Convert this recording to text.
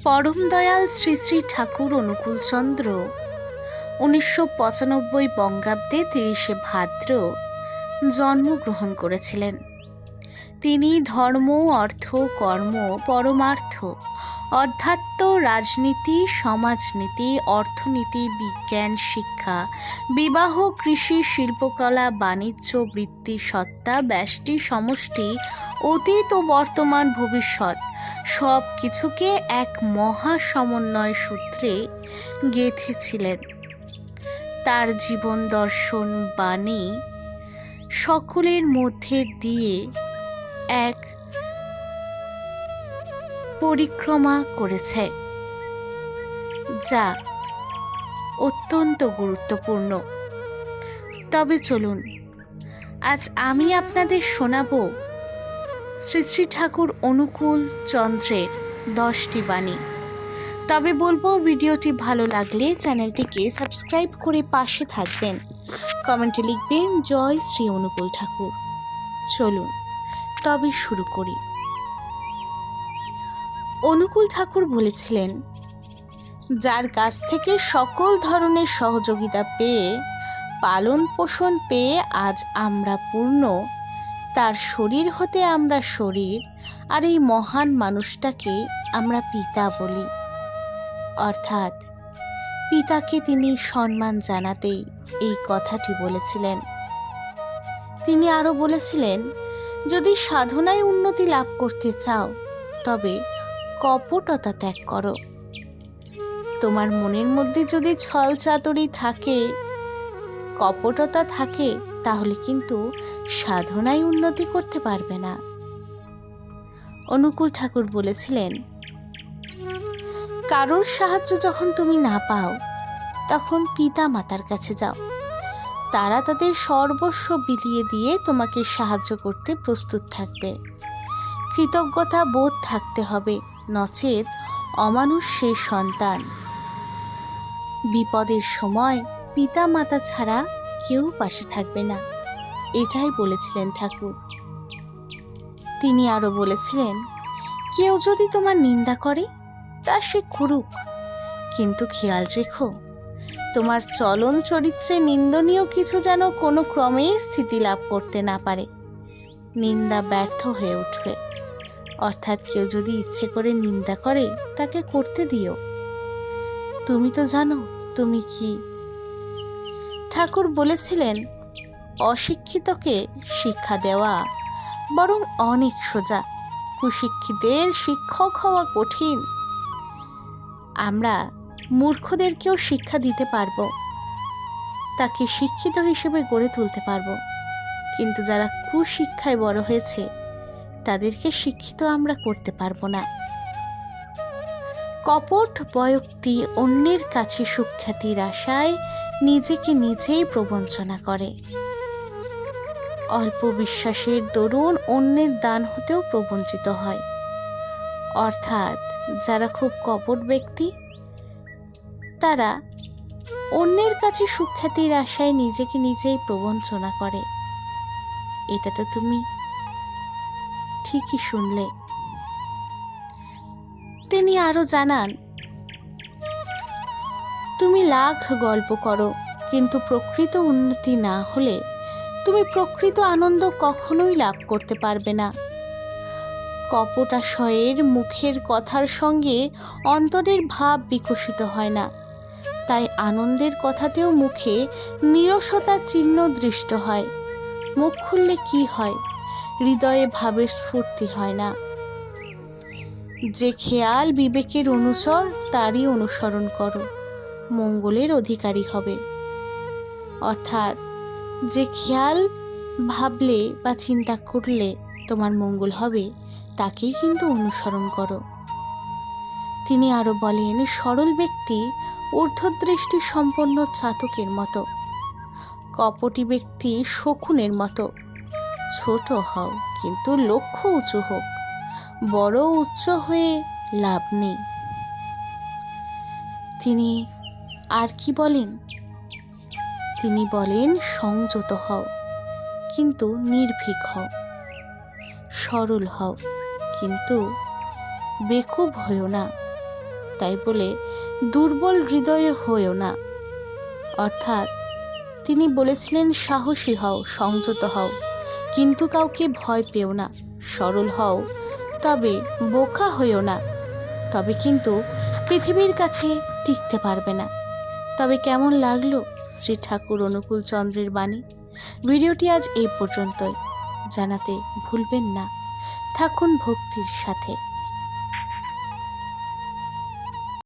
পরম দয়াল শ্রী শ্রী ঠাকুর অনুকূলচন্দ্র 1995 বঙ্গাব্দে 30শে ভাদ্র জন্মগ্রহণ করেছিলেন। তিনি ধর্ম, অর্থ, কর্ম, পরমার্থ, অধ্যাত্ম, রাজনীতি, সমাজনীতি, অর্থনীতি, বিজ্ঞান, শিক্ষা, বিবাহ, কৃষি, শিল্পকলা, বাণিজ্য, বৃত্তি, সত্তা, ব্যষ্টি, সমষ্টি, অতীত ও বর্তমান, ভবিষ্যৎ সব কিছুকে এক মহা সমন্বয় সূত্রে গেঁথেছিলেন। তার জীবন দর্শন বাণী সকলের মধ্যে দিয়ে এক পরিক্রমা করেছে, যা অত্যন্ত গুরুত্বপূর্ণ। তবে চলুন, আজ আমি আপনাদের শোনাব শ্রী শ্রী ঠাকুর অনুকূল চন্দ্রের 10টি বাণী। তবে বলবো, ভিডিওটি ভালো লাগলে চ্যানেলটিকে সাবস্ক্রাইব করে পাশে থাকবেন, কমেন্টে লিখবেন জয় শ্রী অনুকূল ঠাকুর। চলুন তবে শুরু করি। অনুকূল ঠাকুর বলেছিলেন, যার কাছ থেকে সকল ধরনের সহযোগিতা পেয়ে, পালন পোষণ পেয়ে আজ আমরা পূর্ণ, তার শরীর হতে আমরা শরীর, আর এই মহান মানুষটাকে আমরা পিতা বলি। অর্থাৎ পিতাকে তিনি সম্মান জানাতেই এই কথাটি বলেছিলেন। তিনি আরও বলেছিলেন, যদি সাধনায় উন্নতি লাভ করতে চাও তবে কপটতা ত্যাগ করো। তোমার মনের মধ্যে যদি ছল চাতুরি থাকে, কপটতা থাকে, তাহলে কিন্তু সাধনায় উন্নতি করতে পারবে না। অনুকূল ঠাকুর বলেছিলেন, কারোর সাহায্য যখন তুমি না পাও, তখন পিতা মাতার কাছে যাও। তারা তাদের সর্বস্ব বিলিয়ে দিয়ে তোমাকে সাহায্য করতে প্রস্তুত থাকবে। কৃতজ্ঞতা বোধ থাকতে হবে, নচেত অমানুষ্যের সন্তান। বিপদের সময় পিতা মাতা ছাড়া কেউ পাশে থাকবে না, এটাই বলেছিলেন ঠাকুর। তিনি আরও বলেছিলেন, কেউ যদি তোমার নিন্দা করে তা সে করুক, কিন্তু খেয়াল রেখো, তোমার চলন চরিত্রে নিন্দনীয় কিছু যেন কোনো ক্রমেই স্থিতি লাভ করতে না পারে। নিন্দা ব্যর্থ হয়ে উঠবে। অর্থাৎ কেউ যদি ইচ্ছে করে নিন্দা করে, তাকে করতে দিও। তুমি তো জানো তুমি কি। ঠাকুর বলেছিলেন, অশিক্ষিতকে শিক্ষা দেওয়া বরং অনেক সোজা, কুশিক্ষিতের শিক্ষক হওয়া কঠিন। আমরা মূর্খদেরকেও শিক্ষা দিতে পারবো, তাকে শিক্ষিত হিসেবে গড়ে তুলতে পারবো, কিন্তু যারা কুশিক্ষায় বড় হয়েছে তাদেরকে শিক্ষিত আমরা করতে পারবো না। কপট ব্যক্তি অন্যের কাছে সুখ্যাতির আশায় নিজেকে নিজেই প্রবঞ্চনা করে। অল্প বিশ্বাসের দরুন অন্যের দান হতেও প্রবঞ্চিত হয়। অর্থাৎ যারা খুব কপট ব্যক্তি, তারা অন্যের কাছে সুখ্যাতির আশায় নিজেকে নিজেই প্রবঞ্চনা করে। এটা তো তুমি ঠিকই শুনলে। তিনি আরো জানান, তুমি লাখ গল্প করো, কিন্তু প্রকৃত উন্নতি না হলে তুমি প্রকৃত আনন্দ কখনোই লাভ করতে পারবে না। কপটাশয়ের মুখের কথার সঙ্গে অন্তরের ভাব বিকশিত হয় না, তাই আনন্দের কথাতেও মুখে নীরসতার চিহ্ন দৃষ্ট হয়। মুখ খুললে কি হয়? হৃদয়ে ভাবের স্ফূর্তি হয় না। যে খেয়াল বিবেকের অনুচর, তারই অনুসরণ করো, মঙ্গলের অধিকারী হবে। অর্থাৎ যে খেয়াল ভাবলে বা চিন্তা করলে তোমার মঙ্গল হবে, তাকেই কিন্তু অনুসরণ করো। তিনি আরো বলেন, সরল ব্যক্তি ঊর্ধ্বদৃষ্টি সম্পন্ন চাতকের মতো, কপটি ব্যক্তি শকুনের মতো। ছোট হও, কিন্তু লক্ষ্য উঁচু হোক, বড় উচ্চ হয়ে লাভ নেই। তিনি আর কি বলেন? তিনি বলেন, সংযত হও, কিন্তু নির্ভীক হও, সরল হও, কিন্তু বেকুব হও না। তাই বলে দুর্বল হৃদয়ে হয়েও না। অর্থাৎ তিনি বলেছিলেন সাহসী হও, সংযত হও, কিন্তু কাউকে ভয় পেও না। সরল হও, তবে বোকা হইও না। তবে কিন্তু পৃথিবীর কাছে টিকতে পারবে না। তবে কেমন লাগলো শ্রী ঠাকুর অনুকূল চন্দ্রের বাণী? ভিডিওটি আজ এই পর্যন্তই। জানাতে ভুলবেন না। থাকুন ভক্তির সাথে।